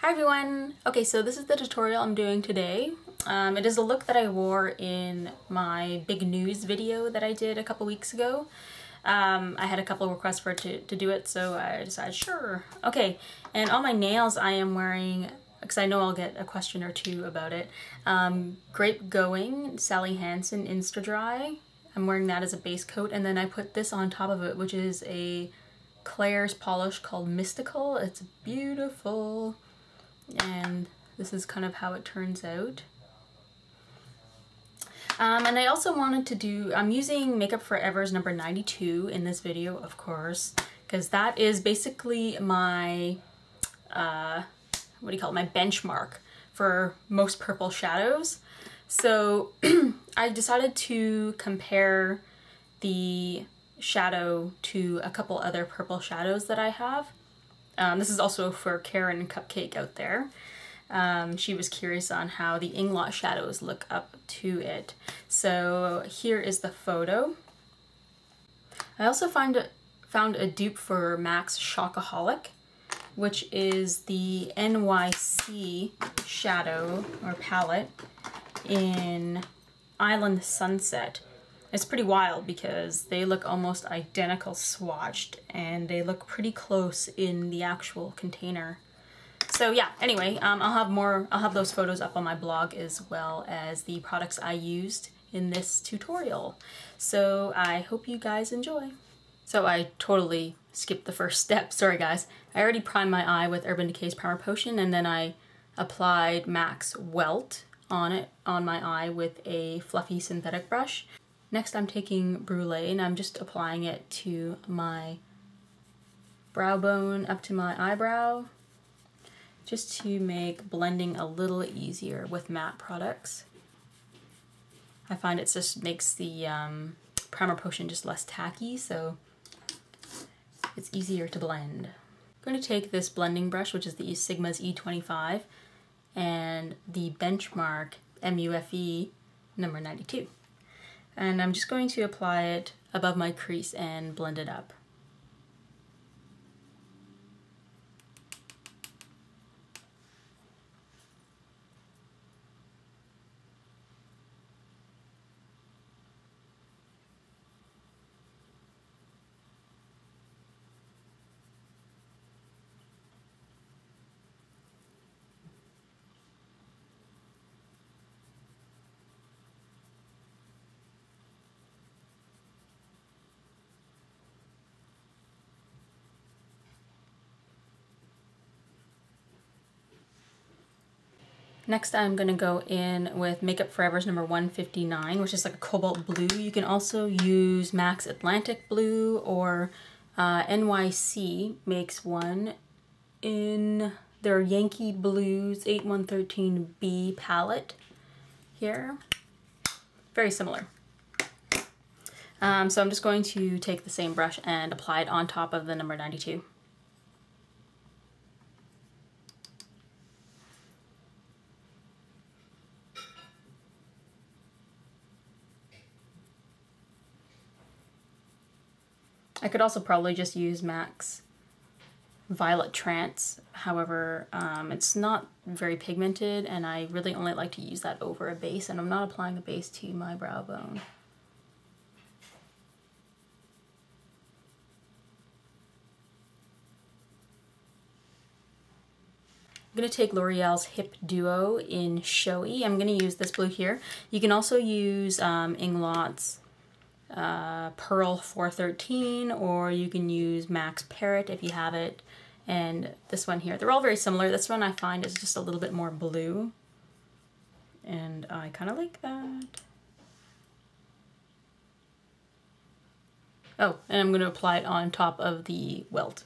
Hi everyone! Okay, so this is the tutorial I'm doing today. It is a look that I wore in my big news video that I did a couple weeks ago. I had a couple of requests for it to do it, so I decided sure. Okay, and on my nails I am wearing, because I know I'll get a question or two about it, Grape Going Sally Hansen Insta Dry. I'm wearing that as a base coat, and then I put this on top of it, which is a Claire's polish called Mystical. It's beautiful. And this is kind of how it turns out. And I also wanted to do, I'm using Makeup Forever's number 92 in this video, of course, because that is basically my, what do you call it, my benchmark for most purple shadows. So I decided to compare the shadow to a couple other purple shadows that I have. This is also for Karen Cupcake out there. She was curious on how the Inglot shadows look up to it. So here is the photo. I also found a dupe for MAC's Shockaholic, which is the NYC shadow or palette in Island Sunset. It's pretty wild because they look almost identical swatched, and they look pretty close in the actual container. So yeah, anyway, I'll have those photos up on my blog as well as the products I used in this tutorial. So I hope you guys enjoy. So I totally skipped the first step, sorry guys. I already primed my eye with Urban Decay's Primer Potion, and then I applied MAC's Welt on my eye with a fluffy synthetic brush. Next I'm taking Brulee and I'm just applying it to my brow bone up to my eyebrow, just to make blending a little easier with matte products. I find it just makes the Primer Potion just less tacky, so it's easier to blend. I'm going to take this blending brush, which is the Sigma's E25, and the Benchmark MUFE number 92. And I'm just going to apply it above my crease and blend it up. Next I'm going to go in with Makeup Forever's number 159, which is like a cobalt blue. You can also use MAC's Atlantic Blue, or NYC makes one in their Yankee Blues 8113B palette here. Very similar. So I'm just going to take the same brush and apply it on top of the number 92. I could also probably just use MAC's Violet Trance, however, it's not very pigmented and I really only like to use that over a base, and I'm not applying a base to my brow bone. I'm going to take L'Oreal's Hip Duo in Showy. I'm going to use this blue here. You can also use Inglot's Pearl 413, or you can use MAC's Parrot if you have it, and this one here. They're all very similar. This one I find is just a little bit more blue, and I kind of like that. Oh, and I'm going to apply it on top of the Welt.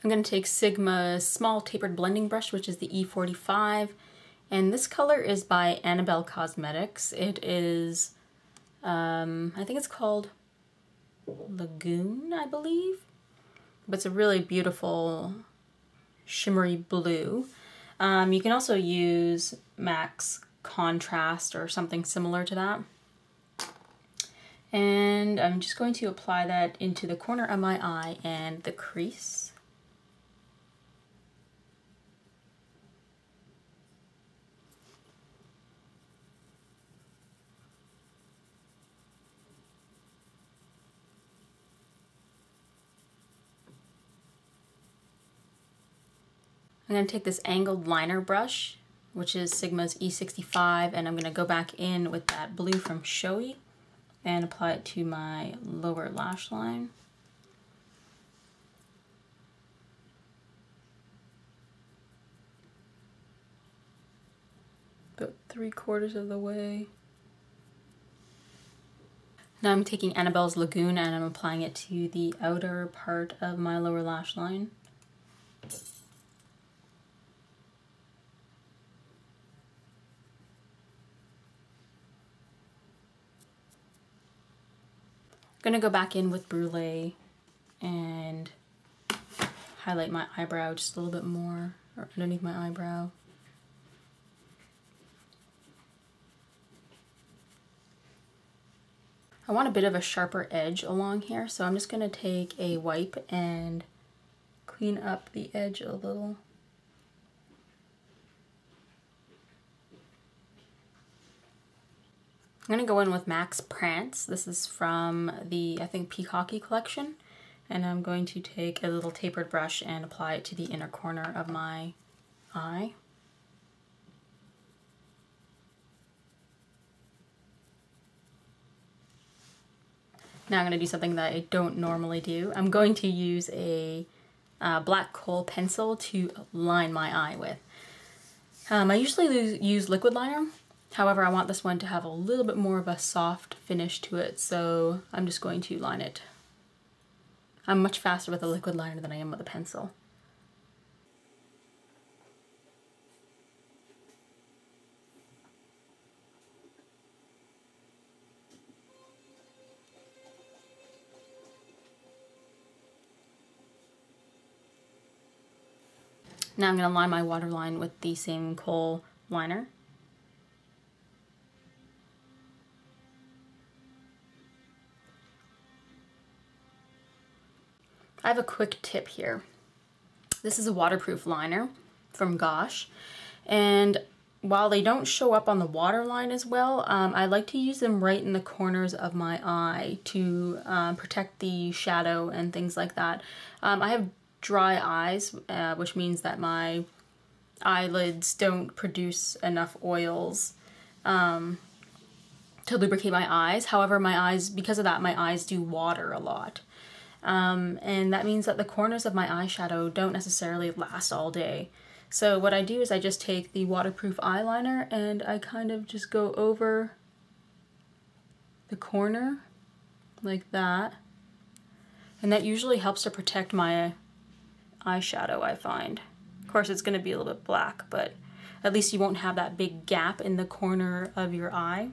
I'm going to take Sigma's small tapered blending brush, which is the E45, and this color is by Annabelle Cosmetics. It is, I think it's called Lagoon, I believe, but it's a really beautiful shimmery blue. You can also use Max Contrast or something similar to that. And I'm just going to apply that into the corner of my eye and the crease. I'm going to take this angled liner brush, which is Sigma's E65, and I'm going to go back in with that blue from Showy and apply it to my lower lash line. About 3/4 of the way. Now I'm taking Annabelle's Lagoon and I'm applying it to the outer part of my lower lash line. I'm gonna go back in with Brulee and highlight my eyebrow just a little bit more, or underneath my eyebrow. I want a bit of a sharper edge along here, so I'm just gonna take a wipe and clean up the edge a little. I'm gonna go in with Max Prance. This is from the, I think, Peacocky collection. And I'm going to take a little tapered brush and apply it to the inner corner of my eye. Now I'm gonna do something that I don't normally do. I'm going to use a black kohl pencil to line my eye with. I usually use liquid liner. However, I want this one to have a little bit more of a soft finish to it, so I'm just going to line it. I'm much faster with a liquid liner than I am with a pencil. Now I'm going to line my waterline with the same kohl liner. I have a quick tip here. This is a waterproof liner from Gosh, and while they don't show up on the waterline as well, I like to use them right in the corners of my eye to protect the shadow and things like that. I have dry eyes, which means that my eyelids don't produce enough oils to lubricate my eyes. However, my eyes, because of that, my eyes do water a lot. And that means that the corners of my eyeshadow don't necessarily last all day. So what I do is I just take the waterproof eyeliner and I kind of just go over the corner like that. And that usually helps to protect my eyeshadow, I find. Of course, it's going to be a little bit black, but at least you won't have that big gap in the corner of your eye.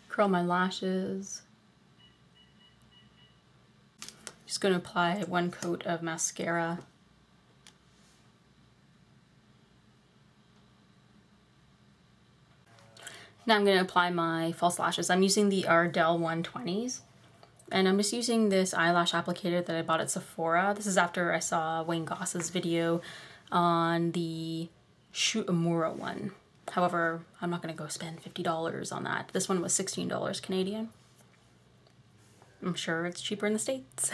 Curl my lashes. Just going to apply one coat of mascara. Now I'm going to apply my false lashes. I'm using the Ardell 120s. And I'm just using this eyelash applicator that I bought at Sephora. This is after I saw Wayne Goss's video on the Shoot Amura one. However, I'm not going to go spend $50 on that. This one was $16 Canadian. I'm sure it's cheaper in the States.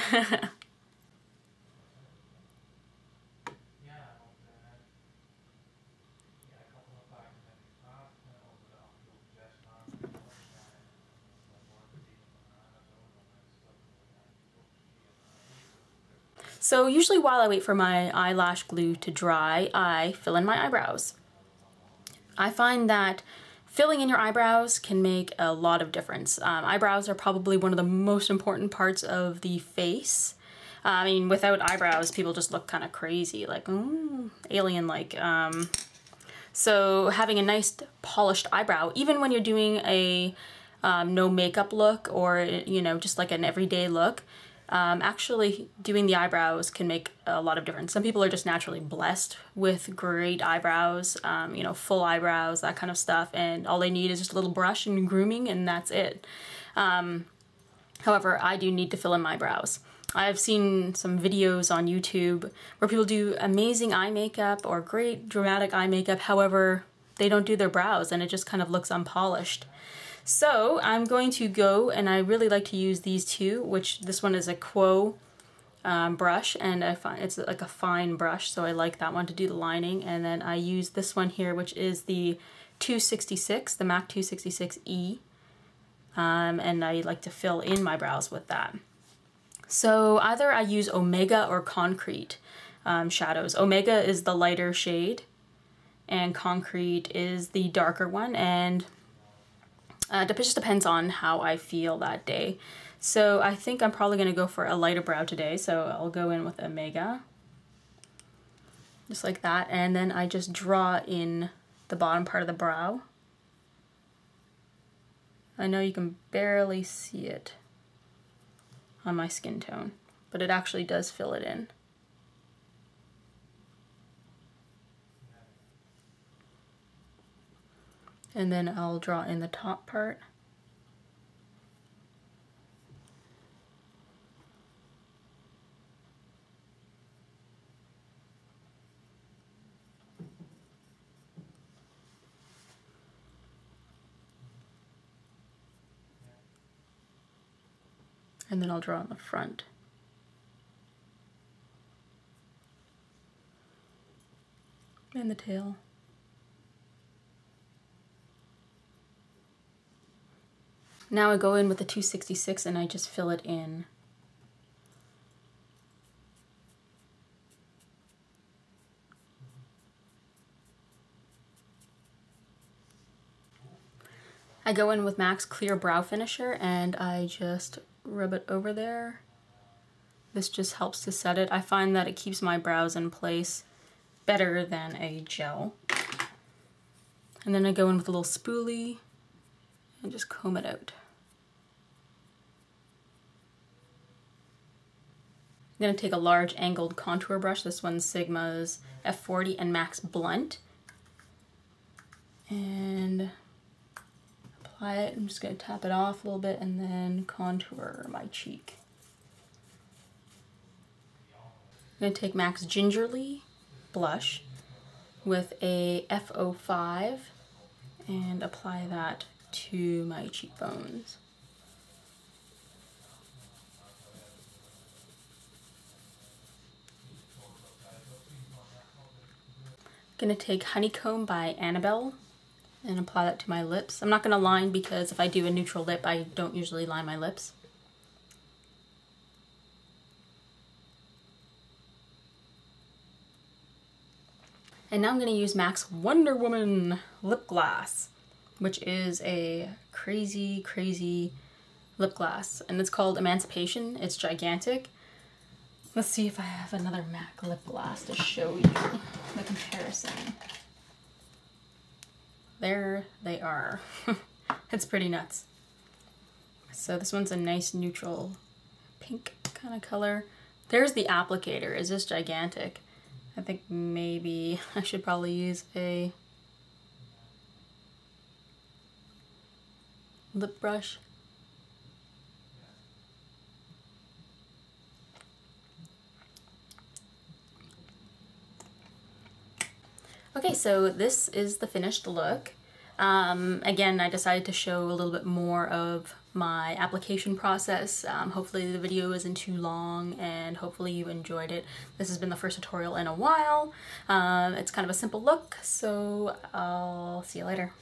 So usually while I wait for my eyelash glue to dry, I fill in my eyebrows. I find that filling in your eyebrows can make a lot of difference. Eyebrows are probably one of the most important parts of the face. I mean, without eyebrows, people just look kind of crazy, like, alien-like. So having a nice polished eyebrow, even when you're doing a no makeup look or, you know, just like an everyday look, Actually doing the eyebrows can make a lot of difference. Some people are just naturally blessed with great eyebrows, you know, full eyebrows, that kind of stuff, and all they need is just a little brush and grooming, and that's it. However, I do need to fill in my brows. I've seen some videos on YouTube where people do amazing eye makeup or great dramatic eye makeup, however, they don't do their brows and it just kind of looks unpolished. So I'm going to go, and I really like to use these two, which this one is a Quo brush, and I find it's like a fine brush, so I like that one to do the lining. And then I use this one here, which is the 266, the MAC 266E, and I like to fill in my brows with that. So either I use Omega or Concrete shadows. Omega is the lighter shade, and Concrete is the darker one, and it just depends on how I feel that day. So I think I'm probably going to go for a lighter brow today, so I'll go in with Omega. Just like that, and then I just draw in the bottom part of the brow. I know you can barely see it on my skin tone, but it actually does fill it in. And then I'll draw in the top part. And then I'll draw on the front. And the tail. Now I go in with the 266 and I just fill it in. I go in with MAC's Clear Brow Finisher and I just rub it over there. This just helps to set it. I find that it keeps my brows in place better than a gel. And then I go in with a little spoolie and just comb it out. I'm going to take a large angled contour brush. This one's Sigma's F40 and Max Blunt. And apply it. I'm just going to tap it off a little bit and then contour my cheek. I'm going to take MAC's Gingerly blush with a F05 and apply that to my cheekbones. I'm going to take Honeycomb by Annabelle and apply that to my lips. I'm not going to line because if I do a neutral lip, I don't usually line my lips. And now I'm going to use MAC's Wonder Woman lip gloss, which is a crazy, crazy lip gloss. And it's called Emancipation. It's gigantic. Let's see if I have another MAC lip gloss to show you the comparison. There they are. It's pretty nuts. So this one's a nice neutral pink kind of color. There's the applicator. It's just gigantic. I think maybe I should probably use a lip brush. Okay, so this is the finished look. Again, I decided to show a little bit more of my application process. Hopefully the video isn't too long and hopefully you enjoyed it. This has been the first tutorial in a while. It's kind of a simple look, so I'll see you later.